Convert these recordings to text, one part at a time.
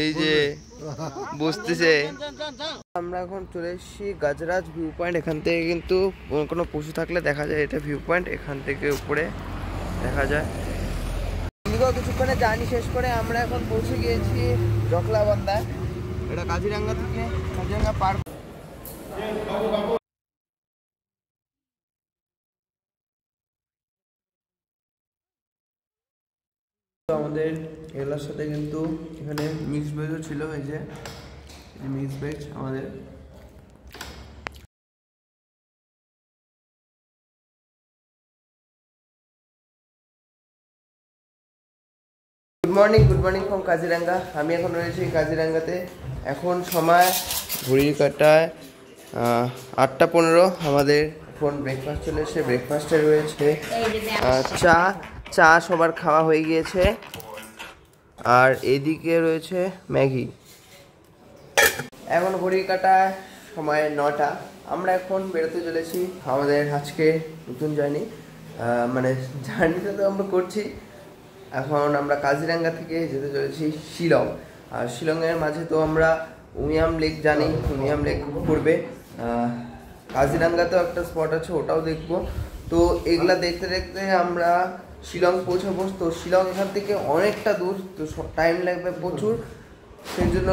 এই যে বসতেছে। আমরা এখন চলে এসেছি গাজরাজ ভিউ পয়েন্ট। এখান থেকে কিন্তু কোনো পশু থাকলে দেখা যায়, এটা ভিউ পয়েন্ট, এখান থেকে উপরে দেখা যায়। কিছুক্ষণে জার্নি শেষ করে আমরা এখন পৌঁছে গিয়েছি জকলাবন্দা। এটা কাজিরাঙ্গা থেকে কাজিরাঙ্গা পার্ক। আমাদের এগুলোর সাথে কিন্তু এখানে মিক্স ভেজও ছিল। এই যে মিক্স ভেজ আমাদের। Good morning from Kaziranga. আমি এখন রয়েছি কাজিরাঙ্গাতে। এখন সময় ঘড়ির কাঁটায় 8টা 15। আমাদের এখন ব্রেকফাস্ট চলে এসেছে। ব্রেকফাস্টে রয়েছে চা সবার খাওয়া হয়ে গিয়েছে, আর এদিকে রয়েছে ম্যাগি। এখন ঘড়ির কাঁটায় সময় 9টা। আমরা এখন বেরোতে চলেছি আমাদের আজকে নতুন জার্নি। মানে জার্নিটা তো আমরা করছি। এখন আমরা কাজিরাঙ্গা থেকে যেতে চলেছি শিলং। আর শিলংয়ের মাঝে তো আমরা উমিয়াম লেক জানি, উমিয়াম লেক পড়বে। কাজিরাঙ্গাতেও একটা স্পট আছে, ওটাও দেখবো। তো এগুলা দেখতে দেখতে আমরা শিলং পৌঁছাবো। তো শিলং এখান থেকে অনেকটা দূর, তো টাইম লাগবে প্রচুর। সেই জন্য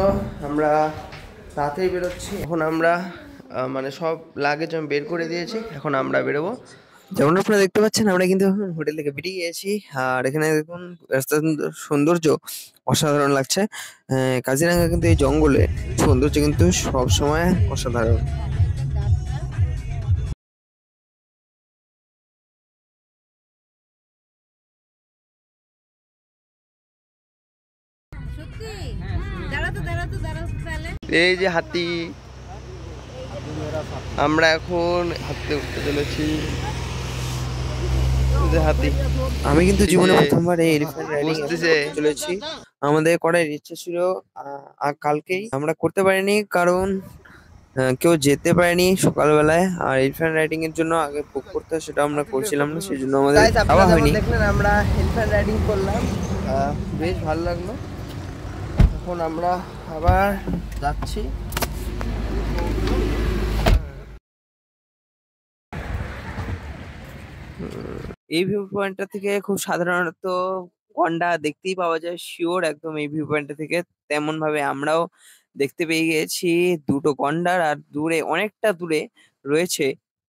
আমরা তাড়াতাড়ি বেরোচ্ছি। এখন আমরা মানে সব লাগেজ আমি বের করে দিয়েছি, এখন আমরা বেরোবো। যেমন আপনারা দেখতে পাচ্ছেন, আমরা কিন্তু এখন হোটেল থেকে বেরিয়ে গেছি। আর এখানে দেখুন রাস্তার সৌন্দর্য অসাধারণ লাগছে। কাজিরাঙ্গা কিন্তু এই জঙ্গলে সৌন্দর্য কিন্তু সব সময় অসাধারণ। এই যে হাতি, আমরা এখন হাতিতে উঠতে চলেছি। হাতি, আমি কিন্তু জীবনে প্রথমবার এই এলিফ্যান্ট রাইডিং চলেছি। আমাদের করার ইচ্ছা ছিল কালকেই, আমরা করতে পারিনি কারণ কেউ যেতে পারেনি সকালবেলায়। আর এলিফ্যান্ট রাইডিং এর জন্য আগে বুক করতে হয়, সেটা আমরা করছিলাম না, সেই জন্য আমাদের যাওয়া হয়নি। দেখলেন আমরা এলিফ্যান্ট রাইডিং করলাম, বেশ ভালো লাগলো। এখন আমরা আবার যাচ্ছি। এই ভিউ পয়েন্টটা থেকে খুব সাধারণত গন্ডা দেখতেই পাওয়া যায়, শিওর একদম। এই ভিউ পয়েন্টটা থেকে তেমন ভাবে আমরাও দেখতে পেয়ে গেছি দুটো গন্ডার। আর দূরে, অনেকটা দূরে রয়েছে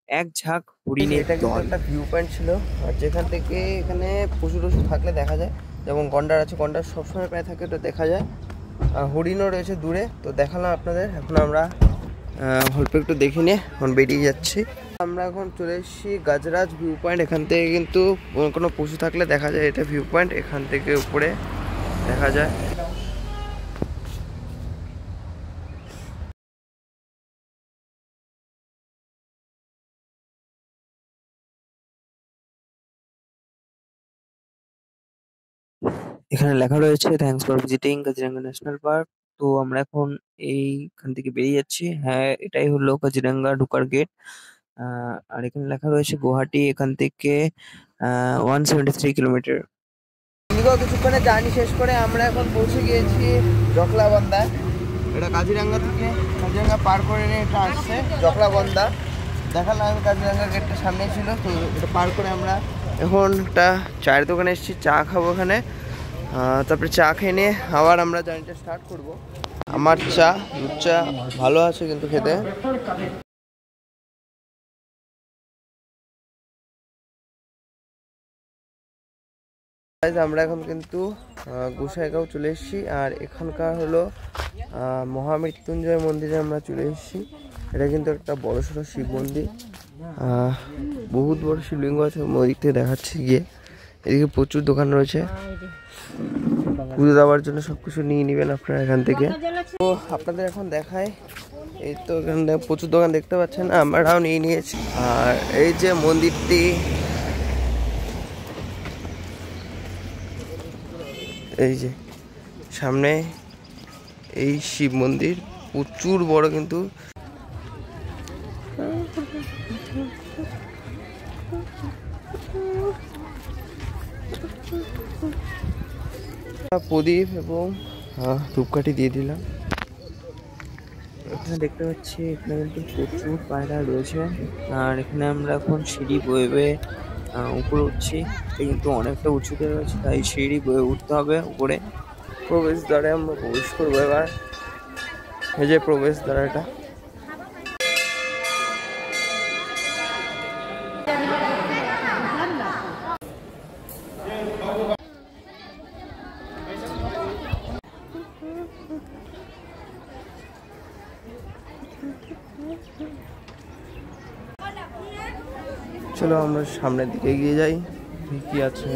এক ঝাঁক হরিণের দল। এটা কিন্তু একটা ভিউ পয়েন্ট ছিল, আর যেখান থেকে এখানে পশু টশু থাকলে দেখা যায়। যেমন গন্ডার আছে, গন্ডার সবসময় প্রায় থাকে, তো দেখা যায়। আর হরিণও রয়েছে দূরে, তো দেখালাম আপনাদের। এখন আমরা অল্প একটু দেখে নিয়ে এখন বেরিয়ে যাচ্ছি। আমরা এখন চলে এসেছি গাজরাজ ভিউ পয়েন্ট। এখান থেকে কিন্তু কোনো পশু থাকলে দেখা যায়, এটা ভিউ পয়েন্ট, এখান থেকে উপরে দেখা যায়। এখানে লেখা রয়েছে thanks for visiting Kaziranga national park. তো আমরা এখন এইখান থেকে বেরিয়ে যাচ্ছি। হ্যাঁ, এটাই হলো কাজিরাঙ্গা ঢোকার গেট। আর এখানে লেখা রয়েছে গুয়াহাটি, এখান থেকে 173 কিলোমিটার। কিছুক্ষণে জার্নি শেষ করে আমরা এখন পৌঁছে গিয়েছি জকলাবন্দা। এটা কাজিরাঙ্গা থেকে, কাজিরাঙ্গা পার করে নিয়ে এটা আসছে জকলাবন্দা। দেখালাম আমি, কাজিরাঙ্গা গেটটা সামনে ছিল, তো এটা পার করে আমরা এখন একটা চায়ের দোকানে এসেছি, চা খাবো এখানে। তারপরে চা খেয়ে নিয়ে আবার আমরা জার্নিটা স্টার্ট করব। আমার চা, দুধ চা ভালো আছে কিন্তু খেতে। আমরা এখন কিন্তু গোসাইগাঁও চলে এসেছি। আর এখানকার হলো মহামৃত্যুঞ্জয় মন্দিরে আমরা চলে এসেছি। এটা কিন্তু একটা বড়সড় শিব মন্দির, বহুত বড় শিবলিঙ্গ আছে। ওদিক থেকে দেখাচ্ছি গিয়ে। এদিকে প্রচুর দোকান রয়েছে, পুজো দেওয়ার জন্য সবকিছু নিয়ে নেবেন আপনারা এখান থেকে। তো আপনাদের এখন দেখায়, এই তো এখানে প্রচুর দোকান দেখতে পাচ্ছেন, আমরাও নিয়ে নিয়েছি। আর এই যে মন্দিরটি, এই যে সামনে এই শিব মন্দির, প্রচুর বড় কিন্তু। প্রদীপ এবং ধূপকাঠি দিয়ে দিলাম। এখানে দেখতে পাচ্ছি এখানে কিন্তু প্রচুর পায়রা রয়েছে। আর এখানে আমরা এখন সিঁড়ি বয়ে বয়ে উপরে উঠছি। এটা কিন্তু অনেকটা উঁচুতে রয়েছে, তাই সিঁড়ি বয়ে উঠতে হবে উপরে। প্রবেশদ্বারে আমরা প্রবেশ করবো এবার। এই যে প্রবেশদ্বার এটা। চলো আমরা সামনের দিকে এগিয়ে যাই, কি আছে।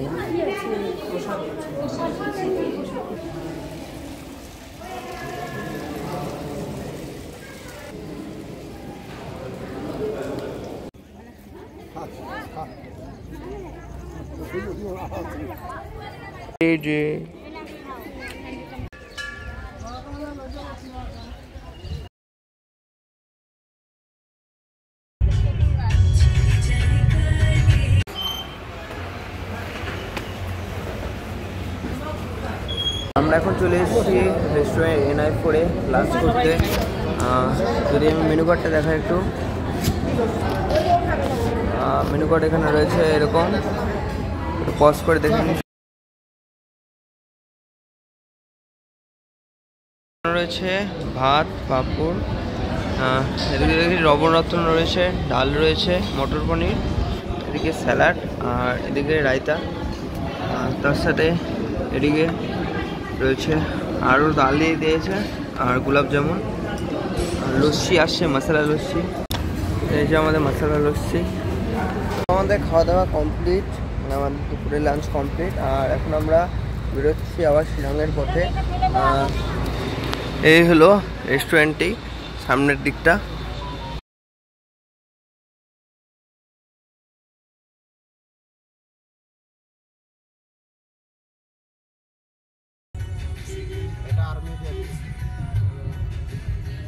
এই যে আমরা এখন চলে এসেছি রেস্টুরেন্ট NI4-এ লাঞ্চ করতে। যদি আমি মেনু কার্ডটা দেখাই একটু, মেনু কার্ড এখানে রয়েছে এরকম, একটু পজ করে দেখে নিন। রয়েছে ভাত, পাঁপড়, এদিকে দেখি রবরত্ন রয়েছে, ডাল রয়েছে, মটর পনির, এদিকে স্যালাড, আর এদিকে রায়তা। তার সাথে এদিকে রয়েছে আরও ডাল দিয়ে দিয়েছে, আর গোলাপ জামুন, আর লস্যি আসছে, মশলা লস্যি। এই যে আমাদের মশলা লস্যি। আমাদের খাওয়া দাওয়া কমপ্লিট, মানে আমাদের দুপুরে লাঞ্চ কমপ্লিট। আর এখন আমরা বেরোচ্ছি আবার শিলংয়ের পথে। এই হলো রেস্টুরেন্টটি সামনের দিকটা।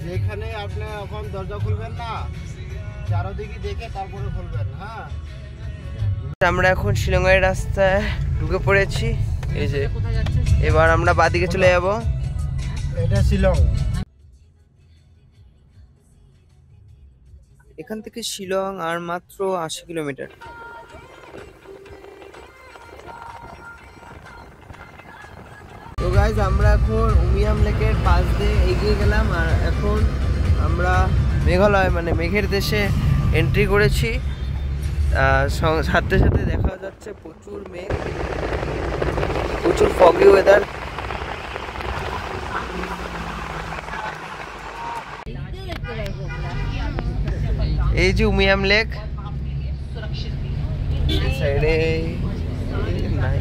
যেখানে আপনি এখন দরজা খুলবেন না, চারদিকে দেখে তারপরে খুলবেন। হ্যাঁ, আমরা এখন শিলংয়ের রাস্তায় ঢুকে পড়েছি। এই যে এবার আমরা বাদিকে চলে যাব। এটা শিলং। এখান থেকে শিলং আর মাত্র 80 কিলোমিটার। তো গাইজ আমরা এখন উমিয়াম লেকের পাশ দিয়ে এগিয়ে গেলাম। আর এখন আমরা মেঘালয় মানে মেঘের দেশে এন্ট্রি করেছি। সাথে সাথে দেখা যাচ্ছে প্রচুর মেঘ, প্রচুর ফগি ওয়েদার। এই যে উমিয়াম লেক সাইডে নাই।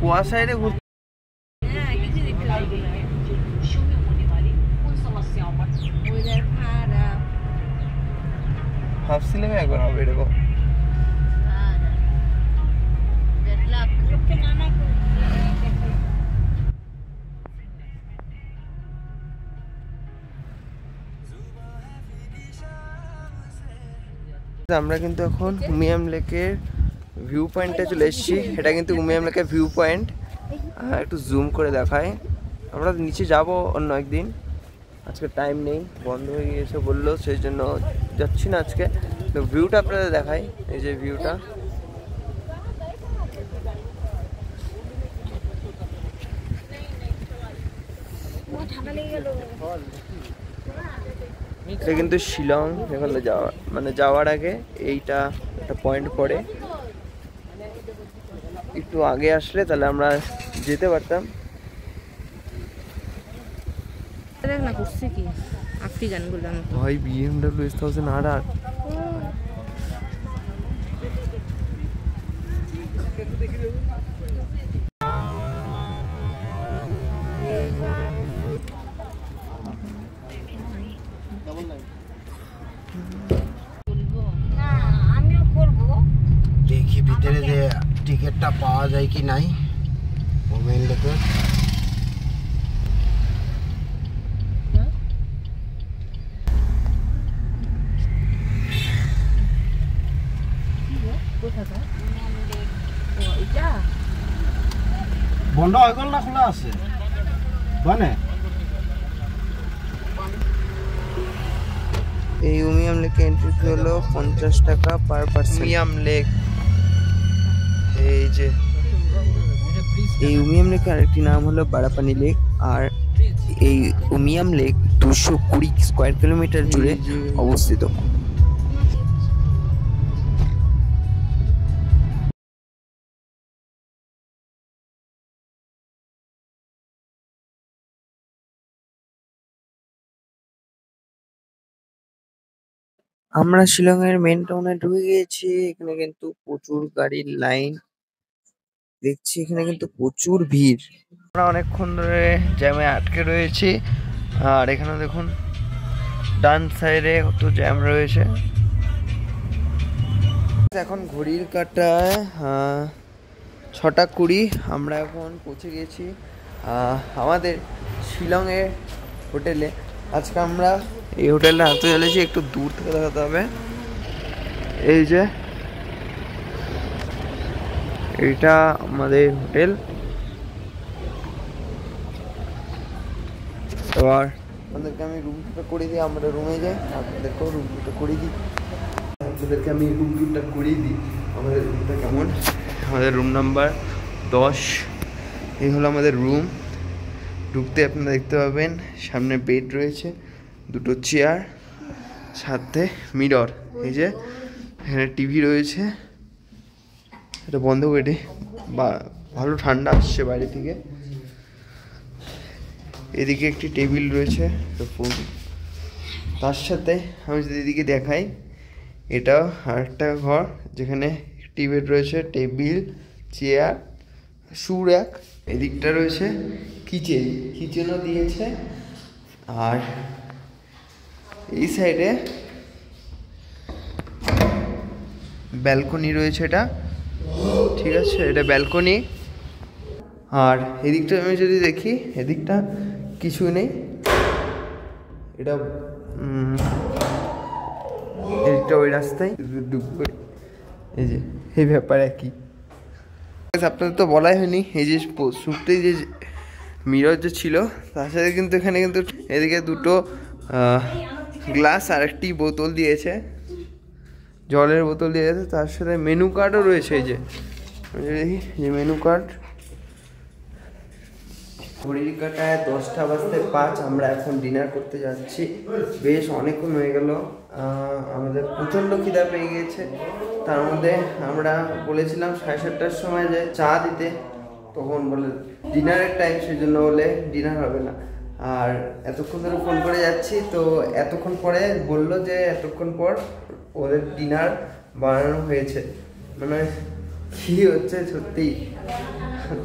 কুয়াশায় রে ভাবছিলাম একবার হবে এরকম। আমরা কিন্তু এখন উমিয়াম লেকের ভিউ পয়েন্টে চলে এসেছি। এটা কিন্তু উমিয়াম লেকের ভিউ পয়েন্ট। একটু জুম করে দেখায়। আমরা নিচে যাব অন্য একদিন, আজকে টাইম নেই, বন্ধ হয়ে গিয়েছে বললো, সেই জন্য যাচ্ছি না আজকে। তো ভিউটা আপনাদের দেখাই, এই যে ভিউটা। এটা কিন্তু শিলং এখানে যাওয়া মানে যাওয়ার আগে এইটা একটা পয়েন্ট পড়ে। একটু আগে আসলে তাহলে আমরা যেতে পারতাম। দেখ না করছে কি আফ্রিকান গুলাম ভাই BMW S1000 RR। দেখি ভিতরে যে টিকিটটা পাওয়া যায় কি নাই মেইন লেকের। কোথাকার? ও, এটা? বন্ধ হয়ে গেল না খোলা আছে? মানে এই উমিয়াম লেকে এন্ট্রি ফি হলো 50 টাকা পার পার্সন। উমিয়াম লেক, এই যে এই উমিয়াম লেকের আরেকটি নাম হলো বারাপানি লেক। আর এই উমিয়াম লেক 220 স্কোয়ার কিলোমিটার জুড়ে অবস্থিত। আমরা শিলং এর মেন টাউনে ঢুকে গিয়েছি। এখানে কিন্তু প্রচুর গাড়ির লাইন দেখছি, এখানে কিন্তু প্রচুর ভিড়। আমরা অনেকক্ষণ ধরে জ্যামে আটকে রয়েছি। আর এখানে দেখুন ডান সাইডে কত জ্যাম রয়েছে। এখন ঘড়ির কাঁটায় 6:20। আমরা এখন পৌঁছে গেছি আমাদের শিলংয়ের হোটেলে। আজকে আমরা এই হোটেলটা আনতে চলেছি, একটু দূর থেকে দেখাতে হবে। এই যে এইটা আমাদের হোটেল। এবার আপনাদেরকে আমি রুম টুরটা করে দিই, আমরা রুমে যাই, আপনাদেরকেও রুম টুরটা করে দিই। আপনাদেরকে আমি রুম টুরটা করিয়ে দিই আমাদের রুমটা কেমন। আমাদের রুম নাম্বার 10। এই হলো আমাদের রুম। ঢুকতে আপনারা দেখতে পাবেন সামনে বেড রয়েছে, দুটো চেয়ার, সাথে মিরর। এই যে এখানে টিভি রয়েছে, এটা বন্ধ করে বা ভালো ঠান্ডা আসছে বাইরে থেকে। এদিকে একটি টেবিল রয়েছে, ফোন। তার সাথে আমি যদি এদিকে দেখাই, এটা আরেকটা ঘর যেখানে একটি বেড রয়েছে, টেবিল, চেয়ার, শু র্যাক। এদিকটা রয়েছে কিচেন, কিচেনও দিয়েছে। আর এই সাইডে ব্যালকনি রয়েছে, এটা ঠিক আছে, এটা ব্যালকনি। আর এদিকটা আমি যদি দেখি, এদিকটা কিছু নেই, এটা এদিকটা ওই রাস্তায় ঢুকবে। এই যে এই ব্যাপার একই। আপনাদের তো বলাই হয়নি, এই যে শুটতেই যে মিরর যে ছিল, তার সাথে কিন্তু এখানে কিন্তু এদিকে দুটো গ্লাস আর একটি বোতল দিয়েছে, জলের বোতল দিয়েছে। তার সাথে মেনু কার্ডও রয়েছে। এই যে দেখি, যে মেনু কার্ড। ঘড়ির কাঁটায় 10:05। আমরা এখন ডিনার করতে যাচ্ছি। বেশ অনেকক্ষণ হয়ে গেল, আমাদের প্রচণ্ড খিদা পেয়ে গিয়েছে। তার মধ্যে আমরা বলেছিলাম 7:30টার সময় যে চা দিতে, তখন বলে ডিনারের টাইম, সেই জন্য বলে ডিনার হবে না। আর এতক্ষণ ধরে ফোন করে যাচ্ছি, তো এতক্ষণ পরে বললো যে এতক্ষণ পর ওদের ডিনার বানানো হয়েছে। মানে কী হচ্ছে সত্যি।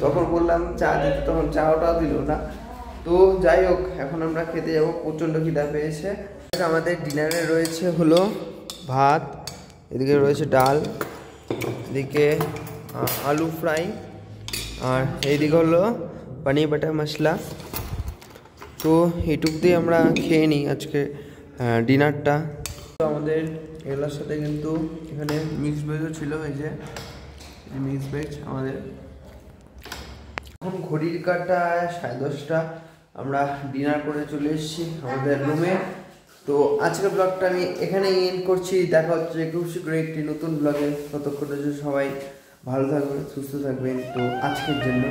তখন বললাম চা দিতে, তখন চাওটাও দিল না। তো যাই হোক, এখন আমরা খেতে যাবো, প্রচণ্ড খিদা পেয়েছে। আমাদের ডিনারে রয়েছে হলো ভাত, এদিকে রয়েছে ডাল, এদিকে আলু ফ্রাই, আর এইদিকে হলো পনির বাটার মশলা। তো এইটুক দিয়ে আমরা খেয়ে নিই আজকে ডিনারটা। তো আমাদের এগুলোর সাথে কিন্তু এখানে মিক্স ভেজও ছিল। এই যে মিক্স ভেজ আমাদের। এখন ঘড়ির কাঁটায় 10:30। আমরা ডিনার করে চলে এসেছি আমাদের রুমে। তো আজকের ব্লগটা আমি এখানেই এন্ড করছি। দেখা হচ্ছে খুব শীঘ্রই একটি নতুন ব্লগে। ততক্ষণে সবাই ভালো থাকবেন, সুস্থ থাকবেন। তো আজকের জন্য